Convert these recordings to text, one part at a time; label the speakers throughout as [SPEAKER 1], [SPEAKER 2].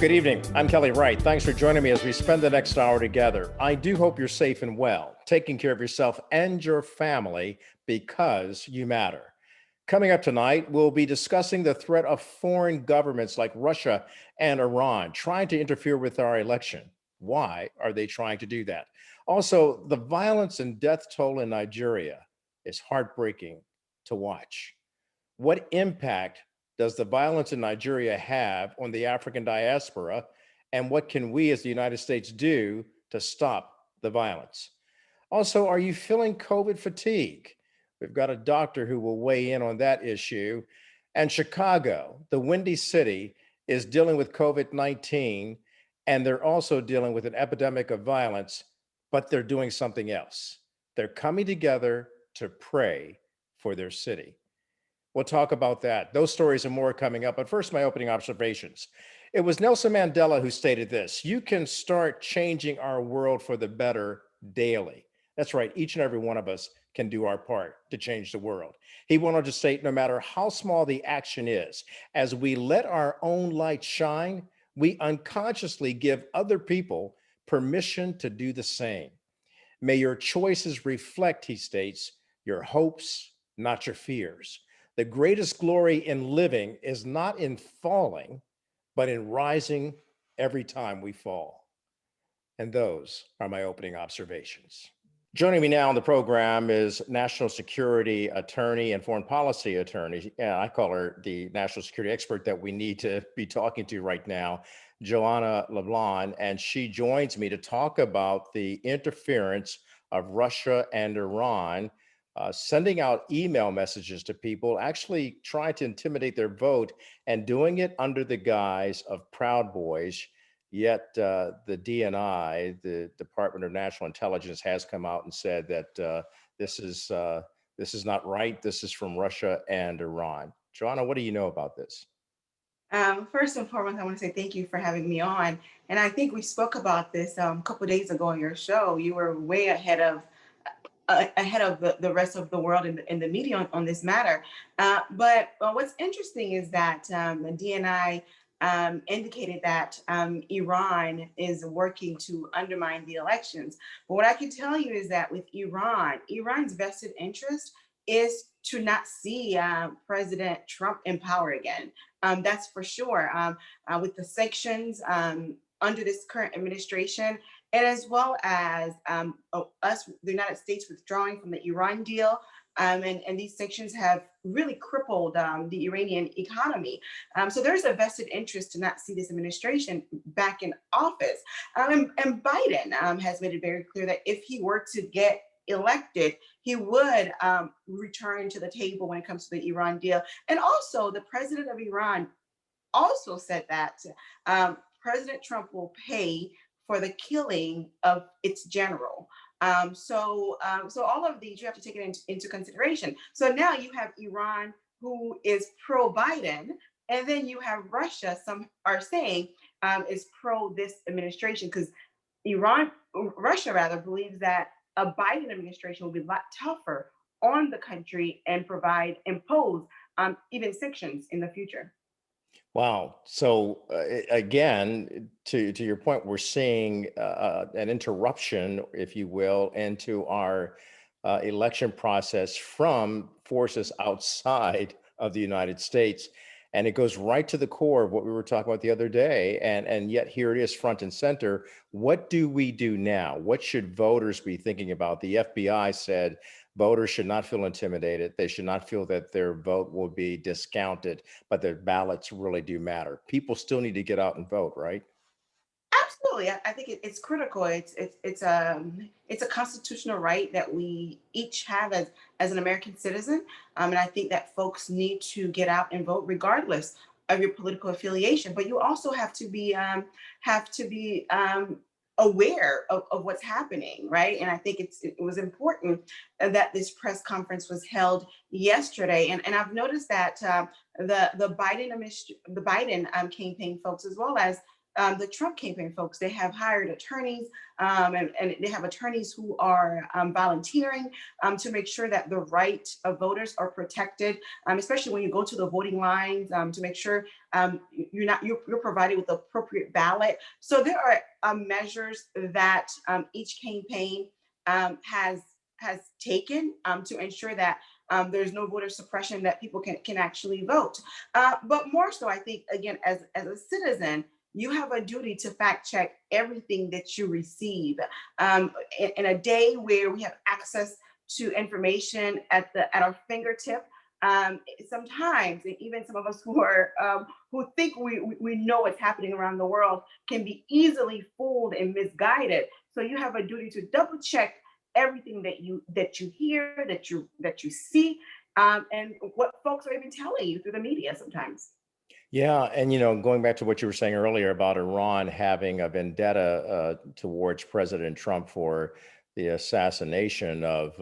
[SPEAKER 1] Good evening. I'm Kelly Wright. Thanks for joining me as we spend the next hour together. I do hope you're safe and well, taking care of yourself and your family because you matter. Coming up tonight, we'll be discussing the threat of foreign governments like Russia and Iran trying to interfere with our election. Why are they trying to do that? Also, the violence and death toll in Nigeria is heartbreaking to watch. What impact does the violence in Nigeria have on the African diaspora? And what can we as the United States do to stop the violence? Also, are you feeling COVID fatigue? We've got a doctor who will weigh in on that issue. And Chicago, the Windy City, is dealing with COVID-19, and they're also dealing with an epidemic of violence, but they're doing something else. They're coming together to pray for their city. We'll talk about that. Those stories and more coming up. But first, my opening observations. It was Nelson Mandela who stated this: you can start changing our world for the better daily. That's right. Each and every one of us can do our part to change the world. He went on to state, no matter how small the action is, as we let our own light shine, we unconsciously give other people permission to do the same. May your choices reflect, he states, your hopes, not your fears. The greatest glory in living is not in falling, but in rising every time we fall. And those are my opening observations. Joining me now on the program is national security attorney and foreign policy attorney. Yeah, I call her the national security expert that we need to be talking to right now, Joanna LeBlanc, and she joins me to talk about the interference of Russia and Iran, sending out email messages to people, actually trying to intimidate their vote, and doing it under the guise of Proud Boys. Yet the DNI, the Department of National Intelligence, has come out and said that this is not right. This is from Russia and Iran. Joanna, what do you know about this?
[SPEAKER 2] First and foremost, I want to say thank you for having me on. And I think we spoke about this a couple of days ago on your show. You were way ahead of the rest of the world in the media on this matter. But what's interesting is that the DNI indicated that Iran is working to undermine the elections. But what I can tell you is that with Iran's vested interest is to not see President Trump in power again. That's for sure. With the sanctions under this current administration, and as well as the United States, withdrawing from the Iran deal. And these sanctions have really crippled the Iranian economy. So there's a vested interest to not see this administration back in office. And Biden has made it very clear that if he were to get elected, he would return to the table when it comes to the Iran deal. And also, the president of Iran also said that President Trump will pay for the killing of its general. So all of these, you have to take it into consideration. So now you have Iran, who is pro-Biden, and then you have Russia, some are saying is pro this administration, because Russia rather, believes that a Biden administration will be a lot tougher on the country and impose even sanctions in the future.
[SPEAKER 1] Wow. So again, to your point, we're seeing an interruption, if you will, into our election process from forces outside of the United States. And it goes right to the core of what we were talking about the other day. And yet here it is front and center. What do we do now? What should voters be thinking about? The FBI said voters should not feel intimidated. They should not feel that their vote will be discounted, but their ballots really do matter. People still need to get out and vote, right?
[SPEAKER 2] Absolutely, I think it's critical. It's a constitutional right that we each have as an American citizen, and I think that folks need to get out and vote regardless of your political affiliation. But you also have to be aware of what's happening, right? And I think it was important that this press conference was held yesterday, and I've noticed that the Biden campaign folks, as well as the Trump campaign folks, they have hired attorneys, and they have attorneys who are volunteering to make sure that the right of voters are protected, especially when you go to the voting lines, to make sure you're provided with the appropriate ballot. So there are measures that each campaign has taken to ensure that there's no voter suppression, that people can actually vote. But more so, I think, again, as a citizen, you have a duty to fact check everything that you receive. In a day where we have access to information at our fingertip, sometimes, and even some of us who think we know what's happening around the world, can be easily fooled and misguided. So you have a duty to double check everything that you hear, that you see, and what folks are even telling you through the media sometimes.
[SPEAKER 1] Yeah, and going back to what you were saying earlier about Iran having a vendetta towards President Trump for the assassination of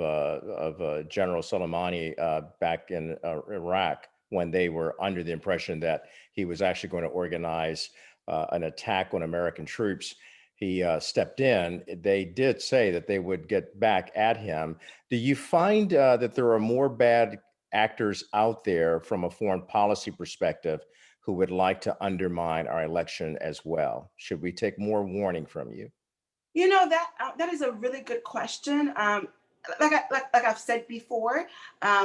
[SPEAKER 1] General Soleimani back in Iraq, when they were under the impression that he was actually going to organize an attack on American troops. He stepped in. They did say that they would get back at him. Do you find that there are more bad actors out there from a foreign policy perspective who would like to undermine our election as well? Should we take more warning from you?
[SPEAKER 2] That is a really good question. Like I've said before,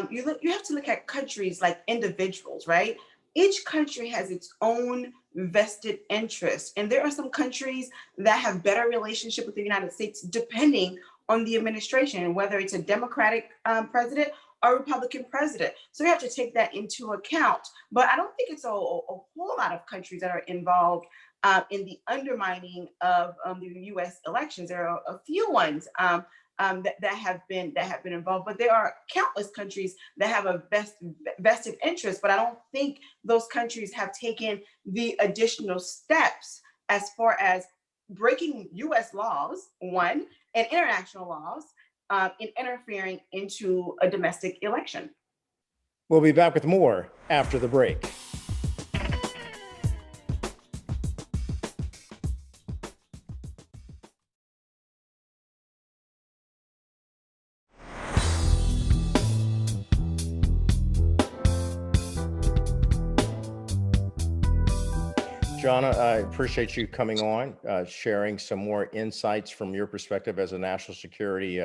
[SPEAKER 2] you have to look at countries like individuals, right? Each country has its own vested interest, and there are some countries that have better relationship with the United States depending on the administration, whether it's a Democratic president or Republican president. So you have to take that into account. But I don't think it's a whole lot of countries that are involved in the undermining of the U.S. elections. There are a few ones that have been involved, but there are countless countries that have a vested interest. But I don't think those countries have taken the additional steps as far as breaking U.S. laws, one, and international laws, in interfering into a domestic election.
[SPEAKER 1] We'll be back with more after the break. Jonna, I appreciate you coming on, sharing some more insights from your perspective as a national security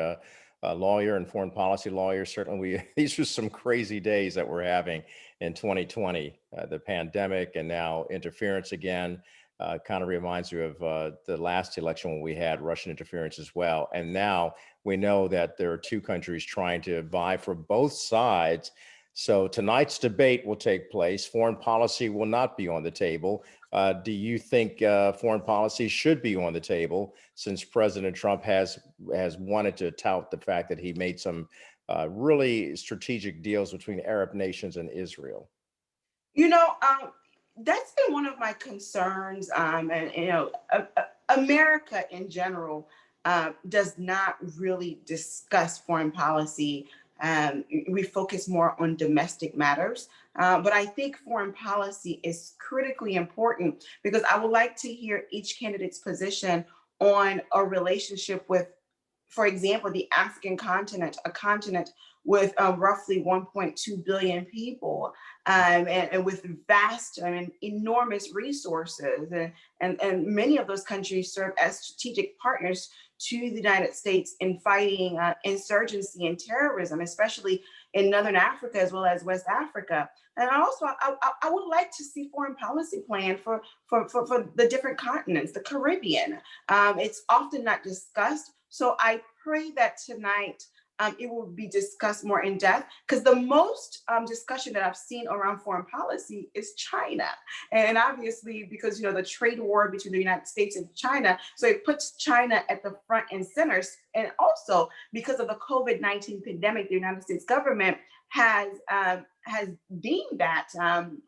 [SPEAKER 1] lawyer and foreign policy lawyer. Certainly, these are some crazy days that we're having in 2020. The pandemic and now interference again kind of reminds you of the last election when we had Russian interference as well. And now we know that there are two countries trying to vie for both sides. So tonight's debate will take place. Foreign policy will not be on the table. Do you think foreign policy should be on the table, since President Trump has wanted to tout the fact that he made some really strategic deals between Arab nations and Israel?
[SPEAKER 2] You know, that's been one of my concerns, and America in general does not really discuss foreign policy. We focus more on domestic matters, but I think foreign policy is critically important because I would like to hear each candidate's position on a relationship with, for example, the African continent, a continent with roughly 1.2 billion people, and with vast, enormous resources. And many of those countries serve as strategic partners to the United States in fighting insurgency and terrorism, especially in Northern Africa as well as West Africa. And I would like to see foreign policy plan for the different continents, the Caribbean. It's often not discussed. So I pray that tonight it will be discussed more in depth, because the most discussion that I've seen around foreign policy is China. And obviously, because the trade war between the United States and China, so it puts China at the front and center. And also because of the COVID-19 pandemic, the United States government has deemed that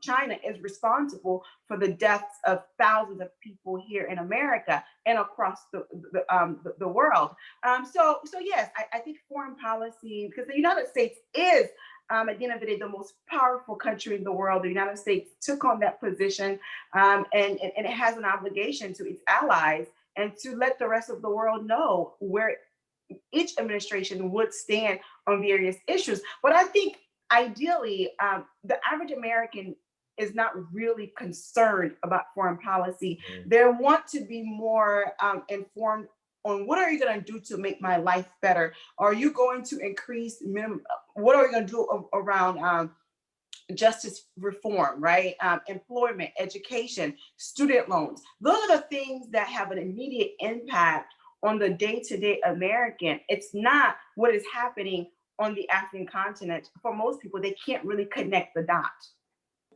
[SPEAKER 2] China is responsible for the deaths of thousands of people here in America and across the world. So yes, I think foreign policy, because the United States is at the end of the day, the most powerful country in the world, the United States, took on that position, and it has an obligation to its allies and to let the rest of the world know where each administration would stand on various issues. But I think ideally, the average American is not really concerned about foreign policy.
[SPEAKER 1] Mm.
[SPEAKER 2] They want to be more informed on what are you going to do to make my life better? Are you going to increase minimum? What are you going to do around justice reform, right? Employment, education, student loans. Those are the things that have an immediate impact on the day-to-day American. It's not what is happening on the African continent. For most people, they can't really connect the dots.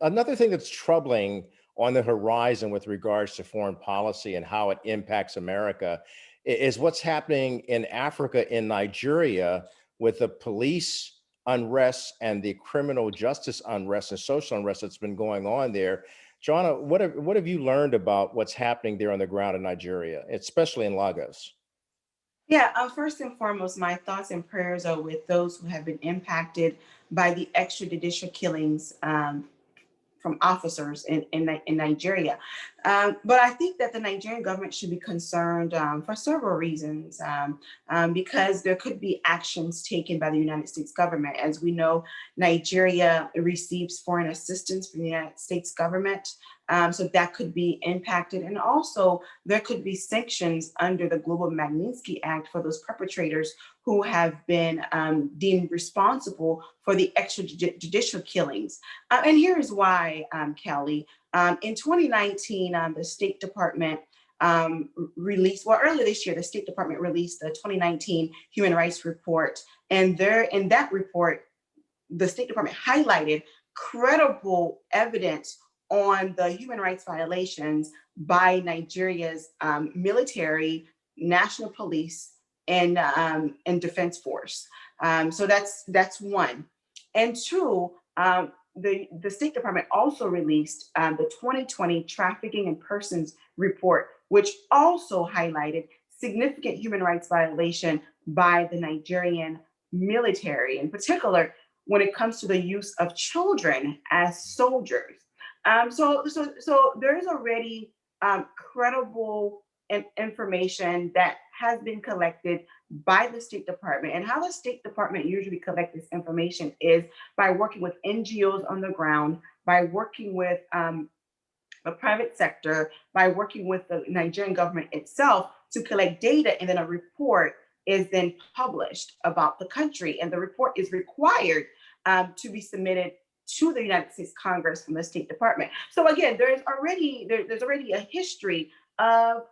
[SPEAKER 1] Another thing that's troubling on the horizon with regards to foreign policy and how it impacts America is what's happening in Africa, in Nigeria, with the police unrest and the criminal justice unrest and social unrest that's been going on there. Joanna, what have you learned about what's happening there on the ground in Nigeria, especially in Lagos?
[SPEAKER 2] Yeah, first and foremost, my thoughts and prayers are with those who have been impacted by the extrajudicial killings from officers in Nigeria. But I think that the Nigerian government should be concerned for several reasons, because there could be actions taken by the United States government. As we know, Nigeria receives foreign assistance from the United States government. So that could be impacted. And also, there could be sanctions under the Global Magnitsky Act for those perpetrators who have been deemed responsible for the extrajudicial killings. And here's why, Kelly. In 2019, the State Department released, well, earlier this year, the State Department released the 2019 Human Rights Report. And there, in that report, the State Department highlighted credible evidence on the human rights violations by Nigeria's military, national police, and defense force. So that's one. And two, the State Department also released the 2020 Trafficking in Persons report, which also highlighted significant human rights violation by the Nigerian military, in particular when it comes to the use of children as soldiers. So there is already credible information that has been collected by the State Department. And how the State Department usually collects this information is by working with NGOs on the ground, by working with the private sector, by working with the Nigerian government itself to collect data, and then a report is then published about the country. And the report is required to be submitted to the United States Congress from the State Department. So again, there's already a history of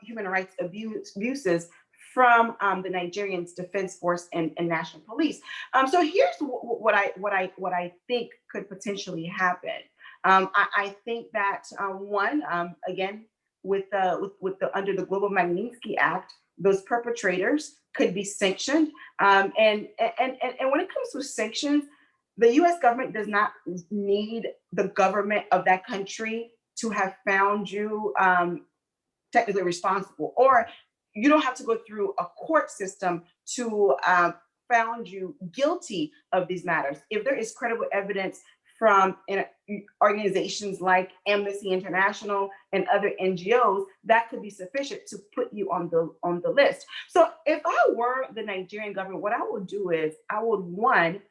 [SPEAKER 2] human rights abuses from the Nigerian's defense force and national police. So here's what I think could potentially happen. I think that one, again, with the under the Global Magnitsky Act, those perpetrators could be sanctioned. And when it comes to sanctions, the U.S. government does not need the government of that country to have found you technically responsible, or you don't have to go through a court system to found you guilty of these matters. If there is credible evidence from organizations like Amnesty International and other NGOs, that could be sufficient to put you on the list. So if I were the Nigerian government, what I would do is I would, one,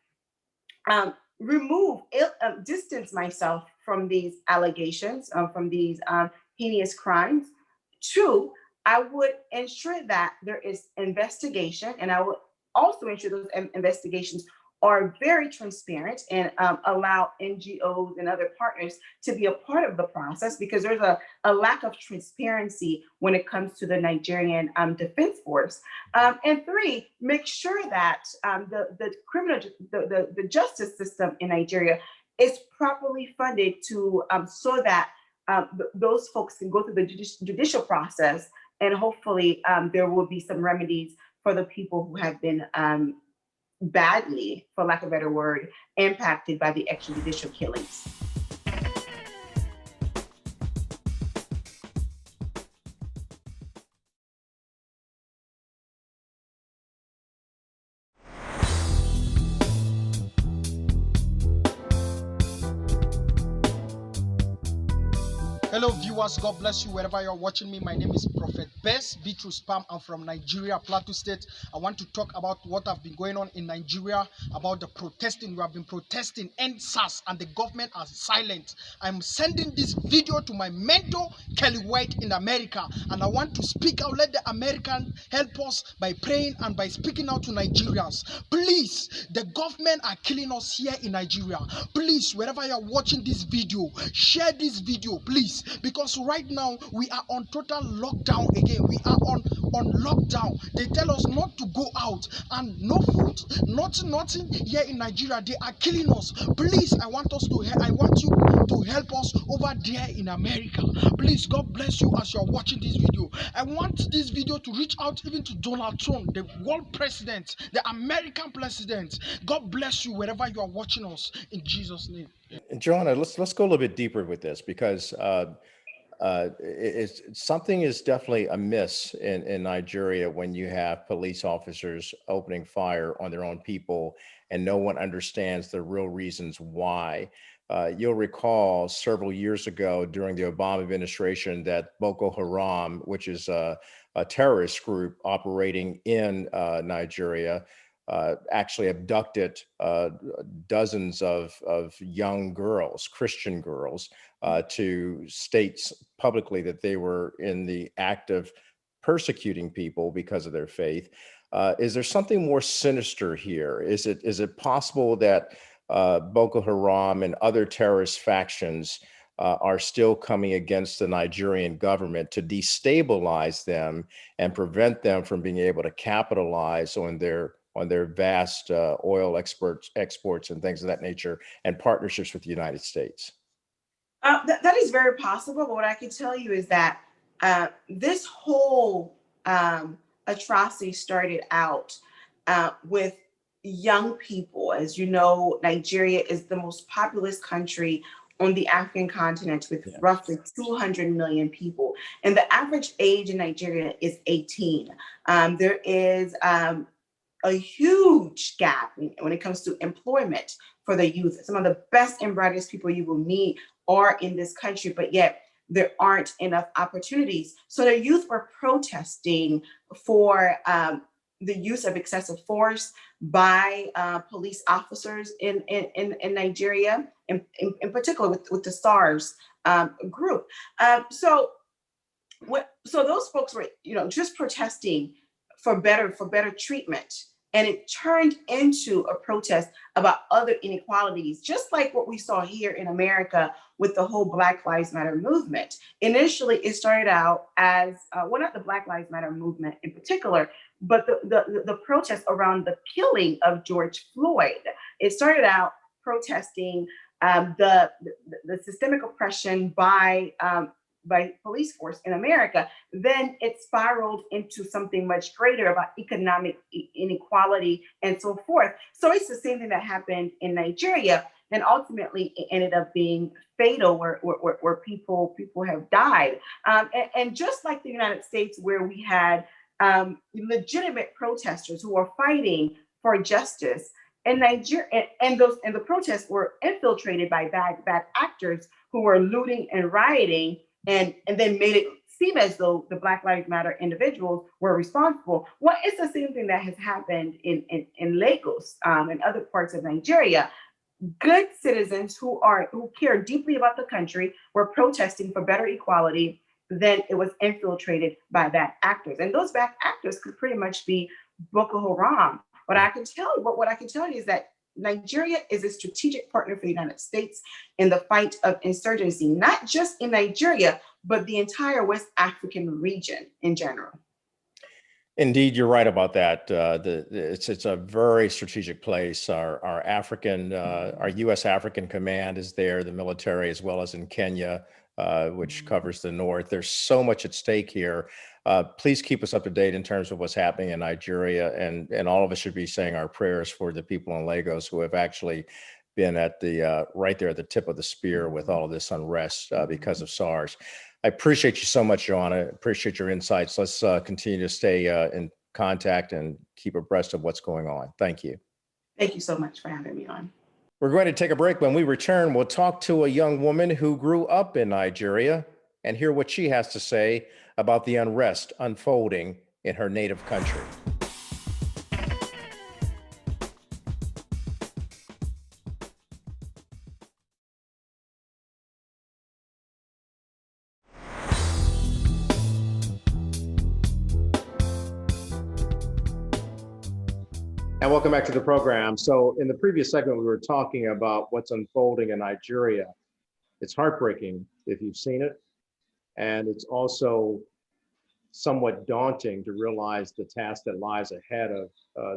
[SPEAKER 2] distance myself from these allegations, from these heinous crimes. Two, I would ensure that there is investigation, and I would also ensure those investigations are very transparent and allow NGOs and other partners to be a part of the process, because there's a lack of transparency when it comes to the Nigerian Defense Force. And three, make sure that the justice system in Nigeria is properly funded to so that those folks can go through the judicial process, and hopefully there will be some remedies for the people who have been badly, for lack of a better word, impacted by the extrajudicial killings.
[SPEAKER 3] Hello, viewers. God bless you wherever you're watching me. My name is Prophet Best Bitrus Pam. I'm from Nigeria, Plateau State. I want to talk about what have been going on in Nigeria, about the protesting. We have been protesting, end SARS, and the government are silent. I'm sending this video to my mentor, Kelly Wright, in America, and I want to speak out. Let the American help us by praying and by speaking out to Nigerians. Please, the government are killing us here in Nigeria. Please, wherever you're watching this video, share this video, please. Because right now we are on total lockdown again. We are on lockdown. They tell us not to go out and no food, nothing here in Nigeria. They are killing us. Please, I want you to help us over there in America. Please, God bless you as you're watching this video. I want this video to reach out even to Donald Trump, the world president, the American president. God bless you wherever you are watching us, in Jesus' name.
[SPEAKER 1] And Joanna, let's go a little bit deeper with this, because something is definitely amiss in Nigeria when you have police officers opening fire on their own people and no one understands the real reasons why. You'll recall several years ago during the Obama administration that Boko Haram, which is a terrorist group operating in Nigeria, actually abducted dozens of young girls, Christian girls, to state publicly that they were in the act of persecuting people because of their faith. Is there something more sinister here? Is it possible that Boko Haram and other terrorist factions are still coming against the Nigerian government to destabilize them and prevent them from being able to capitalize on their vast oil exports and things of that nature, and partnerships with the United States?
[SPEAKER 2] That is very possible. But what I can tell you is that this whole atrocity started out with young people. As you know, Nigeria is the most populous country on the African continent with roughly 200 million people. And the average age in Nigeria is 18. There is a huge gap when it comes to employment for the youth. Some of the best and brightest people you will meet are in this country, but yet there aren't enough opportunities. So the youth were protesting for the use of excessive force by police officers in Nigeria, in particular with the SARS group. So those folks were, just protesting for better treatment. And it turned into a protest about other inequalities, just like what we saw here in America with the whole Black Lives Matter movement. Initially, it started out as, well, not the Black Lives Matter movement in particular, but the protest around the killing of George Floyd. It started out protesting the systemic oppression by police force in America. Then it spiraled into something much greater about economic inequality and so forth. So it's the same thing that happened in Nigeria. And ultimately it ended up being fatal where people have died. And just like the United States, where we had legitimate protesters who were fighting for justice, in Nigeria, and the protests were infiltrated by bad actors who were looting and rioting, and then made it seem as though the Black Lives Matter individuals were responsible. Well, it's the same thing that has happened in Lagos and other parts of Nigeria. Good citizens who care deeply about the country were protesting for better equality. Then it was infiltrated by bad actors, and those bad actors could pretty much be Boko Haram. What I can tell you is that Nigeria is a strategic partner for the United States in the fight of insurgency, not just in Nigeria, but the entire West African region in general.
[SPEAKER 1] Indeed, you're right about that. It's a very strategic place. Our U.S. African Command is there, the military, as well as in Kenya, which covers the north. There's so much at stake here. Please keep us up to date in terms of what's happening in Nigeria, and all of us should be saying our prayers for the people in Lagos who have actually been at the right there at the tip of the spear with all of this unrest because of SARS. I appreciate you so much, Joanna. Appreciate your insights. Let's continue to stay in contact and keep abreast of what's going on. Thank you.
[SPEAKER 2] Thank you so much for having me on.
[SPEAKER 1] We're going to take a break. When we return, we'll talk to a young woman who grew up in Nigeria and hear what she has to say about the unrest unfolding in her native country. And welcome back to the program. So in the previous segment, we were talking about what's unfolding in Nigeria. It's heartbreaking if you've seen it. And it's also somewhat daunting to realize the task that lies ahead of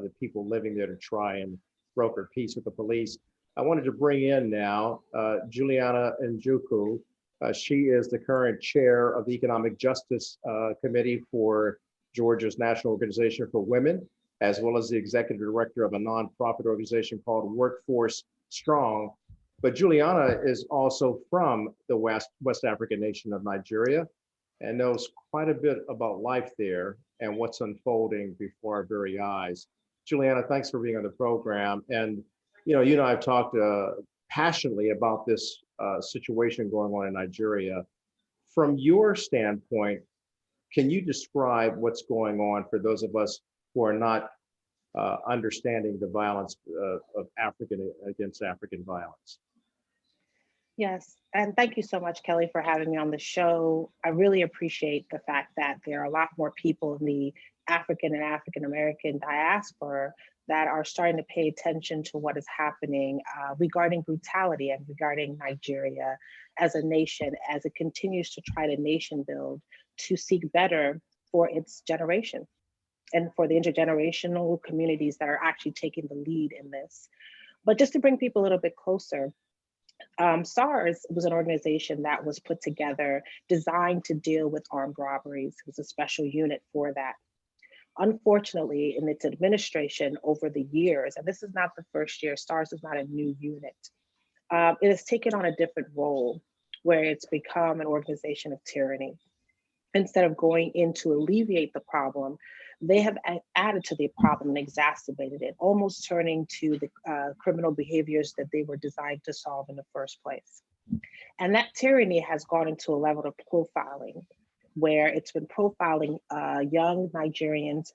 [SPEAKER 1] the people living there to try and broker peace with the police. I wanted to bring in now Juliana Njuku. She is the current chair of the Economic Justice Committee for Georgia's National Organization for Women, as well as the executive director of a nonprofit organization called Workforce Strong. But Juliana is also from the West African nation of Nigeria and knows quite a bit about life there and what's unfolding before our very eyes. Juliana, thanks for being on the program. And you and I have talked passionately about this situation going on in Nigeria. From your standpoint, can you describe what's going on for those of us who are not understanding the violence of African against African violence?
[SPEAKER 4] Yes, and thank you so much, Kelly, for having me on the show. I really appreciate the fact that there are a lot more people in the African and African American diaspora that are starting to pay attention to what is happening regarding brutality and regarding Nigeria as a nation, as it continues to try to nation build to seek better for its generation and for the intergenerational communities that are actually taking the lead in this. But just to bring people a little bit closer, SARS was an organization that was put together designed to deal with armed robberies. It was a special unit for that. Unfortunately, in its administration over the years, and this is not the first year, SARS is not a new unit, it has taken on a different role where it's become an organization of tyranny. Instead of going in to alleviate the problem, they have added to the problem and exacerbated it, almost turning to the criminal behaviors that they were designed to solve in the first place. And that tyranny has gone into a level of profiling, where it's been profiling young Nigerians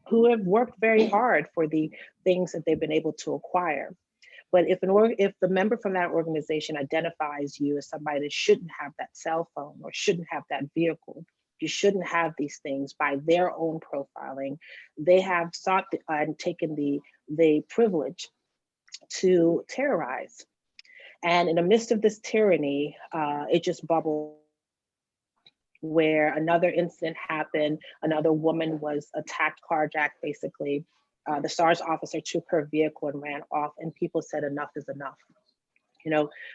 [SPEAKER 4] who have worked very hard for the things that they've been able to acquire. But if the member from that organization identifies you as somebody that shouldn't have that cell phone or shouldn't have that vehicle, you shouldn't have these things by their own profiling, they have sought and taken the privilege to terrorize. And in the midst of this tyranny, it just bubbled, where another incident happened. Another woman was attacked, carjacked, basically. The SARS officer took her vehicle and ran off, and people said enough is enough.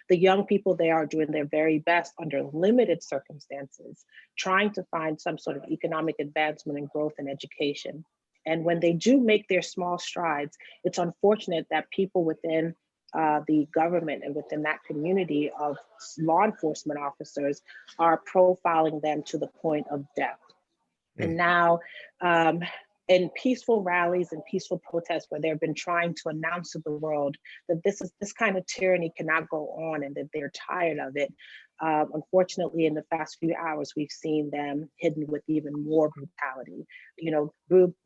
[SPEAKER 4] The young people, they are doing their very best under limited circumstances, trying to find some sort of economic advancement and growth in education. And when they do make their small strides, it's unfortunate that people within the government and within that community of law enforcement officers are profiling them to the point of death. And now, in peaceful rallies and peaceful protests where they've been trying to announce to the world that this kind of tyranny cannot go on and that they're tired of it. Unfortunately, in the past few hours, we've seen them hidden with even more brutality.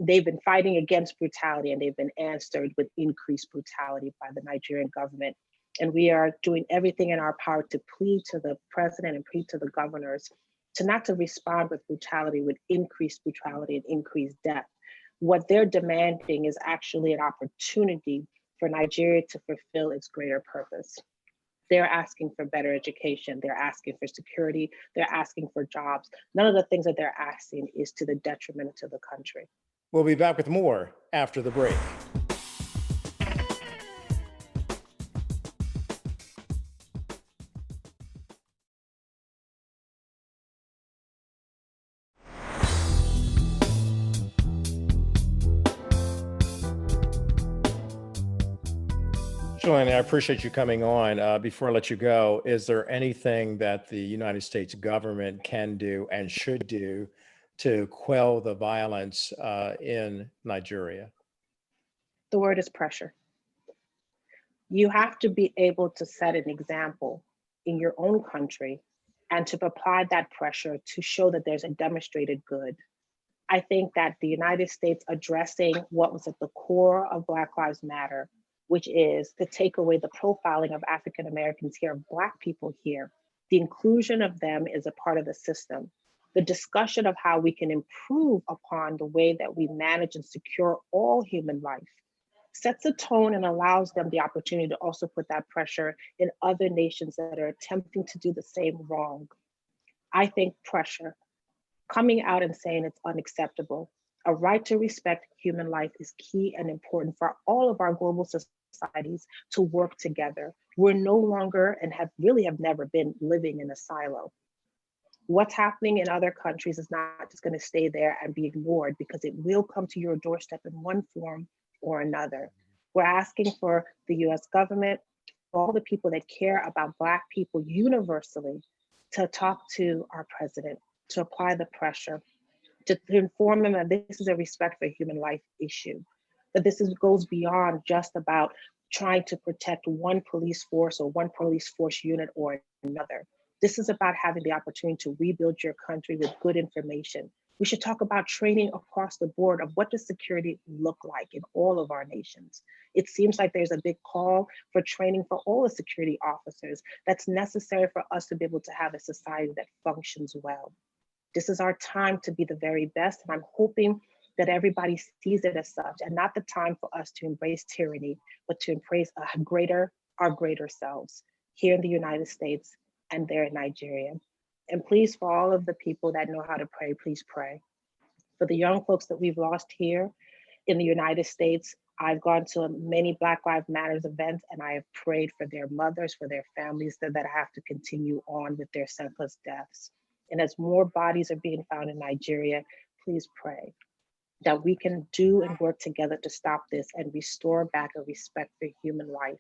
[SPEAKER 4] They've been fighting against brutality and they've been answered with increased brutality by the Nigerian government. And we are doing everything in our power to plead to the president and plead to the governors not to respond with brutality, with increased brutality and increased death. What they're demanding is actually an opportunity for Nigeria to fulfill its greater purpose. They're asking for better education. They're asking for security. They're asking for jobs. None of the things that they're asking is to the detriment to the country.
[SPEAKER 1] We'll be back with more after the break. Julian, I appreciate you coming on. Before I let you go, is there anything that the United States government can do and should do to quell the violence in Nigeria?
[SPEAKER 4] The word is pressure. You have to be able to set an example in your own country and to apply that pressure to show that there's a demonstrated good. I think that the United States addressing what was at the core of Black Lives Matter, which is to take away the profiling of African Americans here, of Black people here, the inclusion of them is a part of the system. The discussion of how we can improve upon the way that we manage and secure all human life sets a tone and allows them the opportunity to also put that pressure in other nations that are attempting to do the same wrong. I think pressure, coming out and saying it's unacceptable. A right to respect human life is key and important for all of our global societies to work together. We're no longer and have never been living in a silo. What's happening in other countries is not just going to stay there and be ignored, because it will come to your doorstep in one form or another. We're asking for the US government, all the people that care about Black people universally, to talk to our president, to apply the pressure, to inform them that this is a respect for human life issue, that goes beyond just about trying to protect one police force or one police force unit or another. This is about having the opportunity to rebuild your country with good information. We should talk about training across the board of what does security look like in all of our nations. It seems like there's a big call for training for all the security officers that's necessary for us to be able to have a society that functions well. This is our time to be the very best, and I'm hoping that everybody sees it as such, and not the time for us to embrace tyranny, but to embrace our greater selves here in the United States and there in Nigeria. And please, for all of the people that know how to pray, please pray. For the young folks that we've lost here in the United States, I've gone to many Black Lives Matters events, and I have prayed for their mothers, for their families that have to continue on with their senseless deaths. And as more bodies are being found in Nigeria, please pray that we can do and work together to stop this and restore back a respect for human life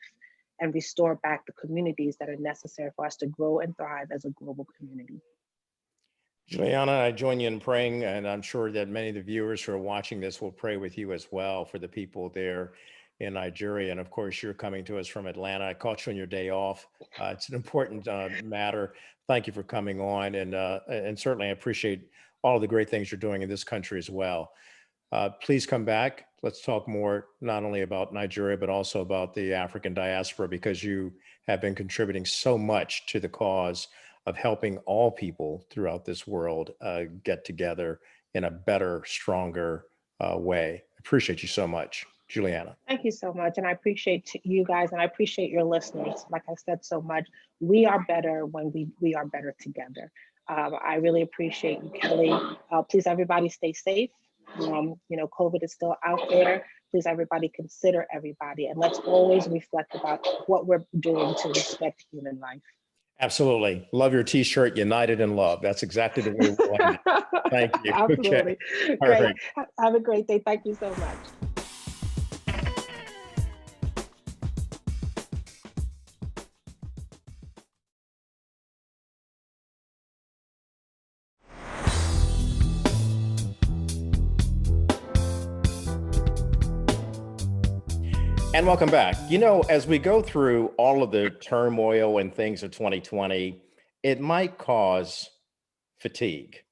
[SPEAKER 4] and restore back the communities that are necessary for us to grow and thrive as a global community.
[SPEAKER 1] Juliana, I join you in praying, and I'm sure that many of the viewers who are watching this will pray with you as well for the people there in Nigeria. And of course, you're coming to us from Atlanta. I caught you on your day off. It's an important matter. Thank you for coming on, and certainly I appreciate all of the great things you're doing in this country as well. Please come back. Let's talk more, not only about Nigeria, but also about the African diaspora, because you have been contributing so much to the cause of helping all people throughout this world get together in a better, stronger way. Appreciate you so much, Juliana.
[SPEAKER 4] Thank you so much. And I appreciate you guys, and I appreciate your listeners. Like I said so much, we are better when we are better together. I really appreciate you, Kelly. Please, everybody stay safe. COVID is still out there. Please, everybody consider everybody. And let's always reflect about what we're doing to respect human life.
[SPEAKER 1] Absolutely. Love your t-shirt, United in Love. That's exactly the way we want it. Thank you.
[SPEAKER 4] Absolutely.
[SPEAKER 1] Okay.
[SPEAKER 4] Great.
[SPEAKER 1] Right.
[SPEAKER 4] Have a great day. Thank you so much.
[SPEAKER 1] And welcome back. As we go through all of the turmoil and things of 2020, it might cause fatigue.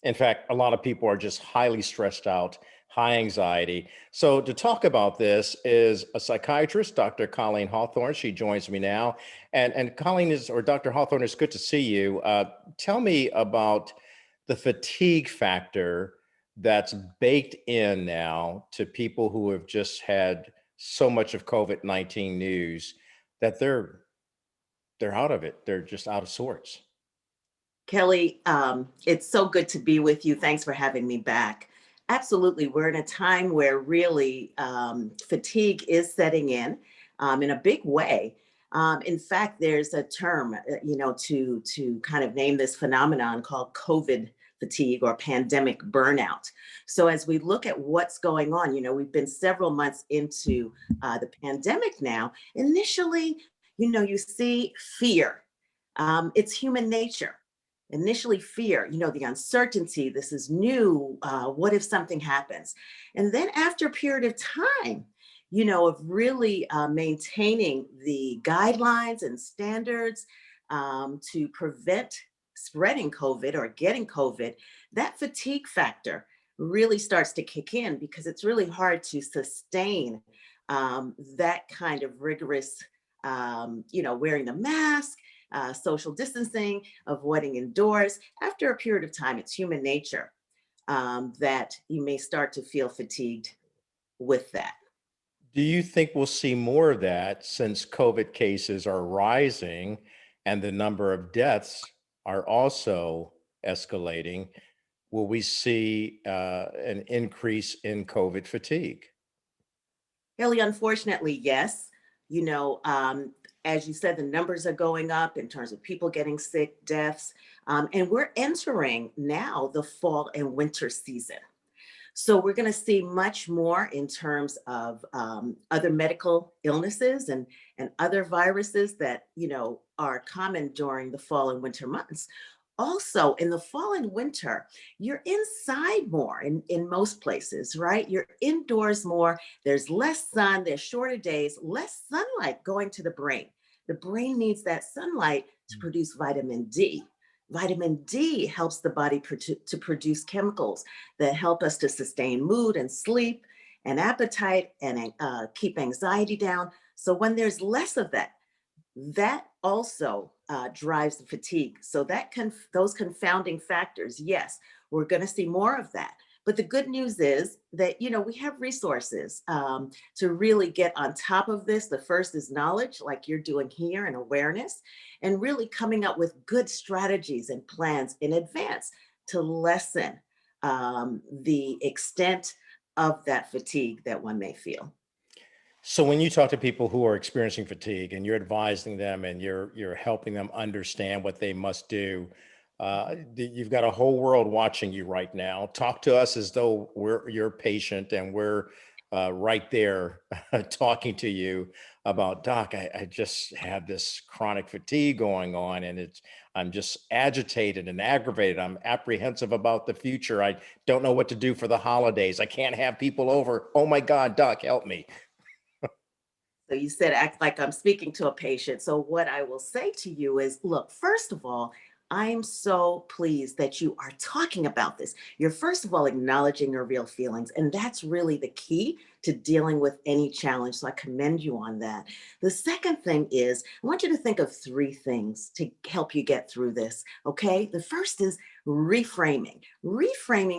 [SPEAKER 1] In fact, a lot of people are just highly stressed out, high anxiety. So to talk about this is a psychiatrist, Dr. Colleen Hawthorne. She joins me now. And Colleen Dr. Hawthorne, it's good to see you. Tell me about the fatigue factor that's baked in now to people who have just had so much of COVID-19 news that they're out of it. They're just out of sorts.
[SPEAKER 5] Kelly, it's so good to be with you. Thanks for having me back. Absolutely. We're in a time where really fatigue is setting in a big way. In fact, there's a term, to kind of name this phenomenon called COVID fatigue or pandemic burnout. So as we look at what's going on, we've been several months into the pandemic now. Initially, you see fear. It's human nature. Initially fear, the uncertainty, this is new, what if something happens? And then after a period of time, of really maintaining the guidelines and standards to prevent spreading COVID or getting COVID, that fatigue factor really starts to kick in, because it's really hard to sustain that kind of rigorous, wearing the mask, social distancing, avoiding indoors. After a period of time, it's human nature that you may start to feel fatigued with that.
[SPEAKER 1] Do you think we'll see more of that since COVID cases are rising and the number of deaths are also escalating? Will we see an increase in COVID fatigue?
[SPEAKER 5] Kelly, unfortunately, yes. You know, as you said, the numbers are going up in terms of people getting sick, deaths, and we're entering now the fall and winter season. So we're going to see much more in terms of other medical illnesses and other viruses that, are common during the fall and winter months. Also, in the fall and winter, you're inside more in most places, right? You're indoors more. There's less sun, there's shorter days, less sunlight going to the brain. The brain needs that sunlight to produce vitamin D. Vitamin D helps the body to produce chemicals that help us to sustain mood and sleep and appetite and keep anxiety down. So when there's less of that, that also drives the fatigue. So those confounding factors, yes, we're going to see more of that. But the good news is that, we have resources to really get on top of this. The first is knowledge, like you're doing here, and awareness, and really coming up with good strategies and plans in advance to lessen the extent of that fatigue that one may feel.
[SPEAKER 1] So when you talk to people who are experiencing fatigue and you're advising them and you're helping them understand what they must do, you've got a whole world watching you right now. Talk to us as though we're your patient and we're right there talking to you about, Doc, I just have this chronic fatigue going on, and I'm just agitated and aggravated. I'm apprehensive about the future. I don't know what to do for the holidays. I can't have people over. Oh my God, Doc, help me.
[SPEAKER 5] So you said act like I'm speaking to a patient. So what I will say to you is, look, first of all, I'm so pleased that you are talking about this. You're first of all acknowledging your real feelings, and that's really the key to dealing with any challenge. So I commend you on that. The second thing is, I want you to think of three things to help you get through this. Okay. The first is reframing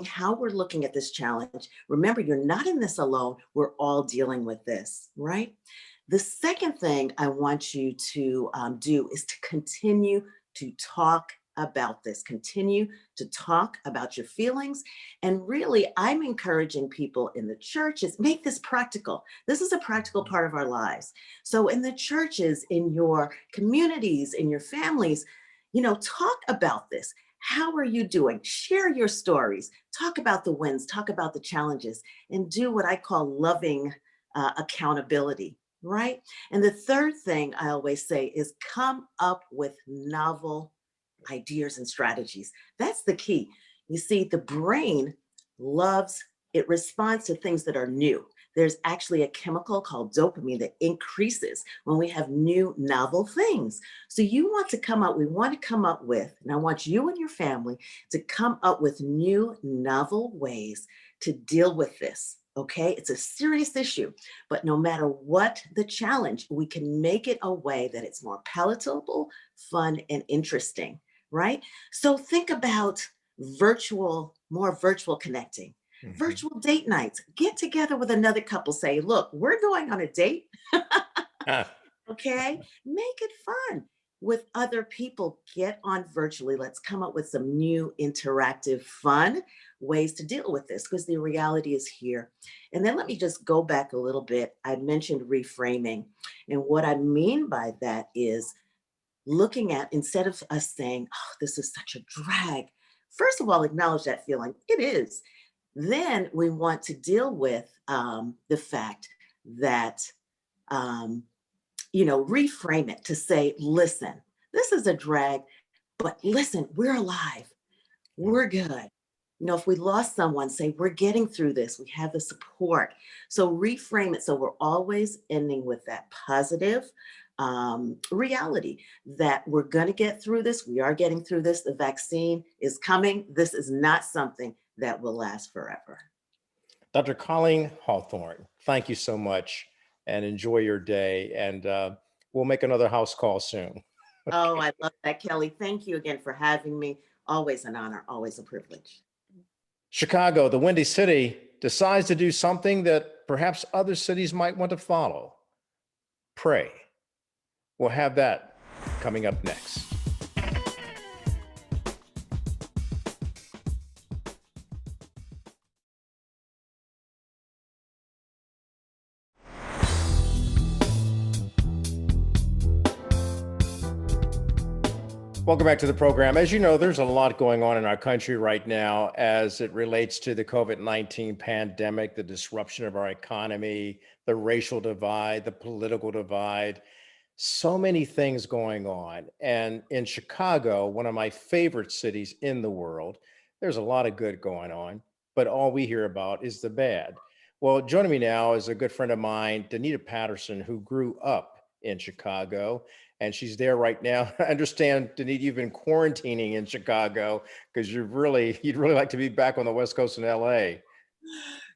[SPEAKER 5] how we're looking at this challenge. Remember, you're not in this alone. We're all dealing with this, right? The second thing I want you to do is to continue to talk about this, continue to talk about your feelings. And really, I'm encouraging people in the churches, make this practical. This is a practical part of our lives. So in the churches, in your communities, in your families, talk about this. How are you doing? Share your stories. Talk about the wins, talk about the challenges, and do what I call loving accountability. Right? And the third thing I always say is come up with novel ideas and strategies. That's the key. You see, the brain it responds to things that are new. There's actually a chemical called dopamine that increases when we have new novel things. So we want to come up with, and I want you and your family to come up with new novel ways to deal with this. Okay, it's a serious issue, but no matter what the challenge, we can make it a way that it's more palatable, fun, and interesting, right? So think about more virtual connecting, virtual date nights. Get together with another couple, say, look, we're going on a date. Okay, make it fun with other people. Get on virtually. Let's come up with some new interactive, fun ways to deal with this, because the reality is here. And then let me just go back a little bit. I mentioned reframing. And what I mean by that is looking at, instead of us saying, oh, this is such a drag, first of all, acknowledge that feeling. It is. Then we want to deal with the fact that, reframe it to say, listen, this is a drag, but listen, we're alive. We're good. If we lost someone, say, we're getting through this. We have the support. So reframe it. So we're always ending with that positive reality that we're going to get through this. We are getting through this. The vaccine is coming. This is not something that will last forever.
[SPEAKER 1] Dr. Colleen Hawthorne, thank you so much and enjoy your day. And we'll make another house call soon.
[SPEAKER 5] Oh, I love that, Kelly. Thank you again for having me. Always an honor, always a privilege.
[SPEAKER 1] Chicago, the Windy City, decides to do something that perhaps other cities might want to follow. Pray. We'll have that coming up next. Welcome back to the program. As you know, there's a lot going on in our country right now as it relates to the COVID-19 pandemic, the disruption of our economy, the racial divide, the political divide. So many things going on. And in Chicago, one of my favorite cities in the world, there's a lot of good going on, but all we hear about is the bad. Well, joining me now is a good friend of mine, Danita Patterson, who grew up in Chicago, and she's there right now. I understand, Danita, you've been quarantining in Chicago because you'd really like to be back on the West Coast in LA.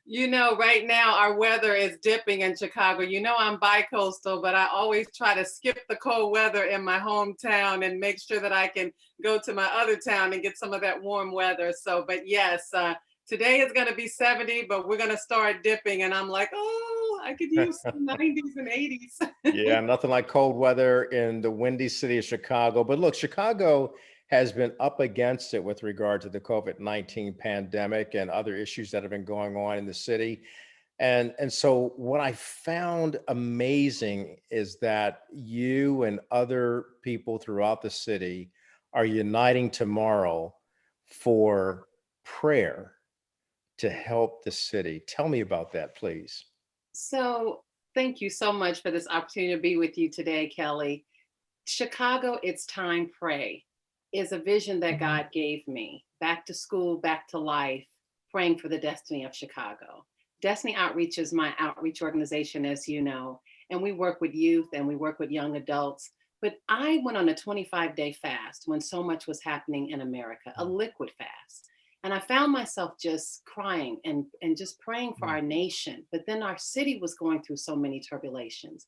[SPEAKER 6] You know, right now our weather is dipping in Chicago. You know, I'm bi-coastal, but I always try to skip the cold weather in my hometown and make sure that I can go to my other town and get some of that warm weather. So, but yes, today is going to be 70, but we're going to start dipping. And I'm like, oh, I could use some 90s and 80s.
[SPEAKER 1] Yeah, nothing like cold weather in the windy city of Chicago. But look, Chicago has been up against it with regard to the COVID-19 pandemic and other issues that have been going on in the city. And so what I found amazing is that you and other people throughout the city are uniting tomorrow for prayer to help the city. Tell me about that, please.
[SPEAKER 6] So thank you so much for this opportunity to be with you today, Kelly. Chicago, It's Time Pray is a vision that God gave me. Back to school, back to life, praying for the destiny of Chicago. Destiny Outreach is my outreach organization, as you know, and we work with youth and we work with young adults. But I went on a 25-day fast when so much was happening in America, a liquid fast. And I found myself just crying and just praying for our nation. But then our city was going through so many turbulations.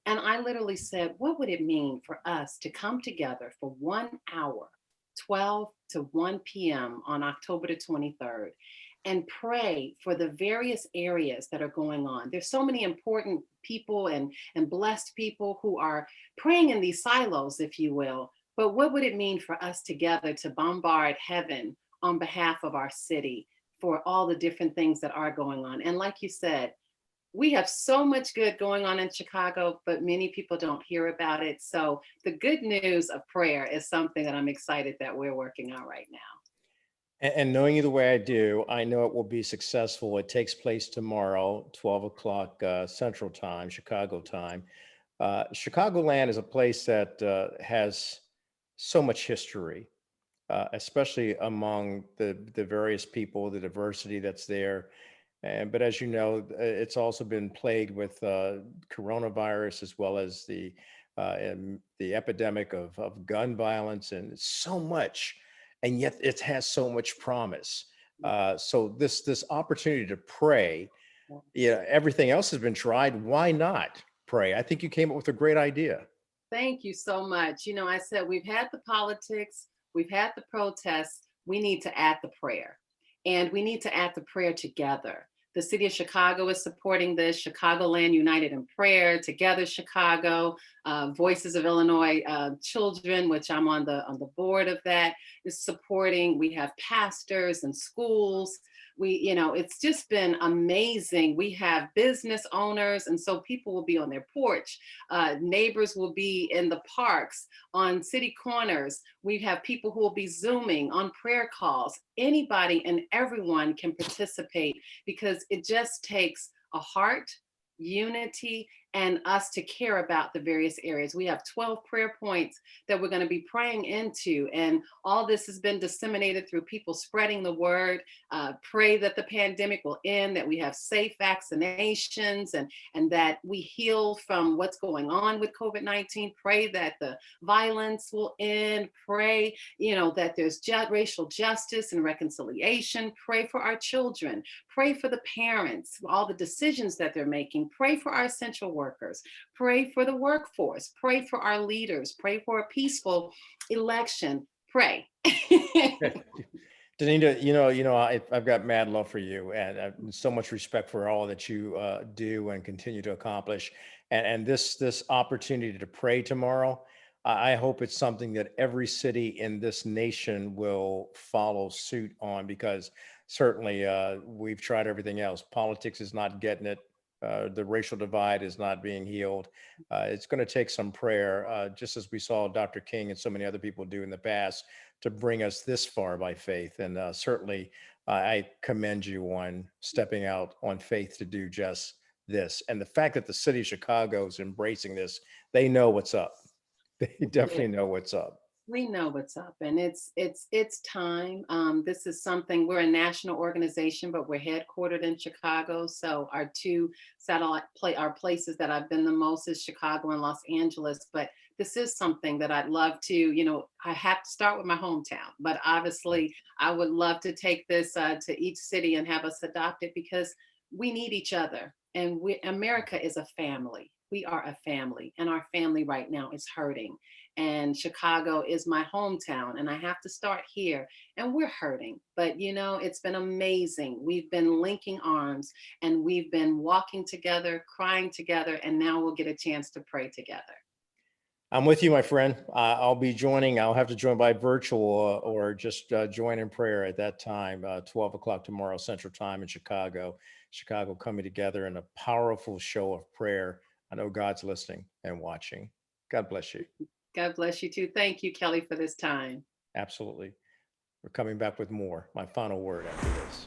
[SPEAKER 6] And I literally said, what would it mean for us to come together for 1 hour, 12 to 1 p.m. on October the 23rd, and pray for the various areas that are going on? There's so many important people and blessed people who are praying in these silos, if you will. But what would it mean for us together to bombard heaven on behalf of our city for all the different things that are going on? And like you said, we have so much good going on in Chicago, but many people don't hear about it. So the good news of prayer is something that I'm excited that we're working on right now.
[SPEAKER 1] And knowing you the way I do, I know it will be successful. It takes place tomorrow, 12 o'clock Central Time, Chicago time. Chicagoland is a place that has so much history, especially among the various people, the diversity that's there. But as you know, it's also been plagued with coronavirus as well as the epidemic of gun violence and so much, and yet it has so much promise. So this opportunity to pray, everything else has been tried. Why not pray? I think you came up with a great idea.
[SPEAKER 6] Thank you so much. You know, I said we've had the politics, we've had the protests. We need to add the prayer, and we need to add the prayer together. The city of Chicago is supporting this. Chicagoland United in Prayer, Together Chicago, Voices of Illinois Children, which I'm on the board of that, is supporting. We have pastors and schools. It's just been amazing. We have business owners, and so people will be on their porch. Neighbors will be in the parks, on city corners. We have people who will be Zooming on prayer calls. Anybody and everyone can participate because it just takes a heart, unity, and us to care about the various areas. We have 12 prayer points that we're going to be praying into. And all this has been disseminated through people spreading the word. Pray that the pandemic will end, that we have safe vaccinations, and that we heal from what's going on with COVID-19. Pray that the violence will end. Pray, that there's racial justice and reconciliation. Pray for our children. Pray for the parents, all the decisions that they're making. Pray for our essential workers. Pray for the workforce. Pray for our leaders. Pray for a peaceful election. Pray.
[SPEAKER 1] Danita, I've got mad love for you and so much respect for all that you do and continue to accomplish. And this opportunity to pray tomorrow, I hope it's something that every city in this nation will follow suit on, because certainly we've tried everything else. Politics is not getting it. The racial divide is not being healed. It's going to take some prayer, just as we saw Dr. King and so many other people do in the past, to bring us this far by faith. And certainly I commend you on stepping out on faith to do just this. And the fact that the city of Chicago is embracing this, they know what's up. They definitely know what's up.
[SPEAKER 6] We know what's up, and it's time. This is something, we're a national organization, but we're headquartered in Chicago. So our two satellite our places that I've been the most is Chicago and Los Angeles. But this is something that I'd love to, I have to start with my hometown, but obviously I would love to take this to each city and have us adopt it, because we need each other. And America is a family. We are a family, and our family right now is hurting. And Chicago is my hometown, and I have to start here. And we're hurting, but it's been amazing. We've been linking arms, and we've been walking together, crying together, and now we'll get a chance to pray together.
[SPEAKER 1] I'm with you, my friend. I'll have to join by virtual or just join in prayer at that time, 12 o'clock tomorrow, Central Time in Chicago. Chicago coming together in a powerful show of prayer. I know God's listening and watching. God bless you.
[SPEAKER 6] God bless you too. Thank you, Kelly, for this time.
[SPEAKER 1] Absolutely. We're coming back with more. My final word after this.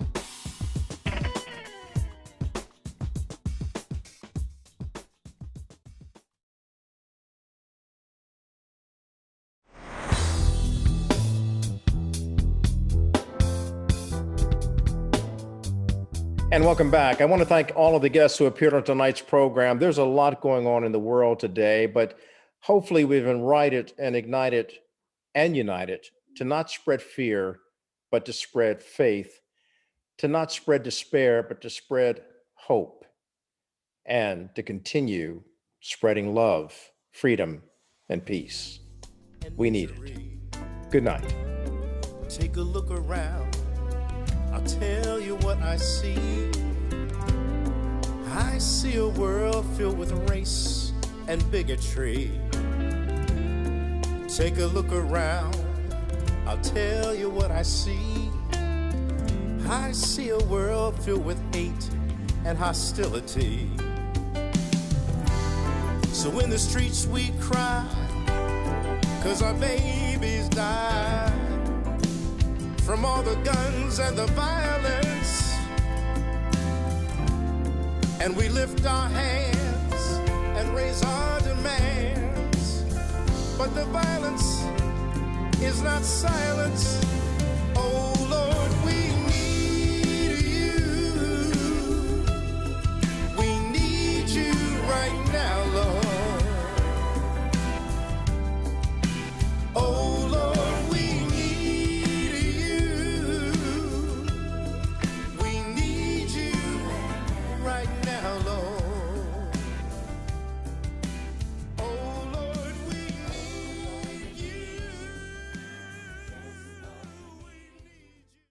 [SPEAKER 1] And welcome back. I want to thank all of the guests who appeared on tonight's program. There's a lot going on in the world today, but hopefully we've invited and ignited and united to not spread fear, but to spread faith, to not spread despair, but to spread hope, and to continue spreading love, freedom, and peace. We need it. Good night.
[SPEAKER 7] Take a look around. I'll tell you what I see. I see a world filled with race and bigotry. Take a look around. I'll tell you what I see. I see a world filled with hate and hostility. So in the streets we cry, 'cause our babies die from all the guns and the violence, and we lift our hands and raise our demands, but the violence is not silence.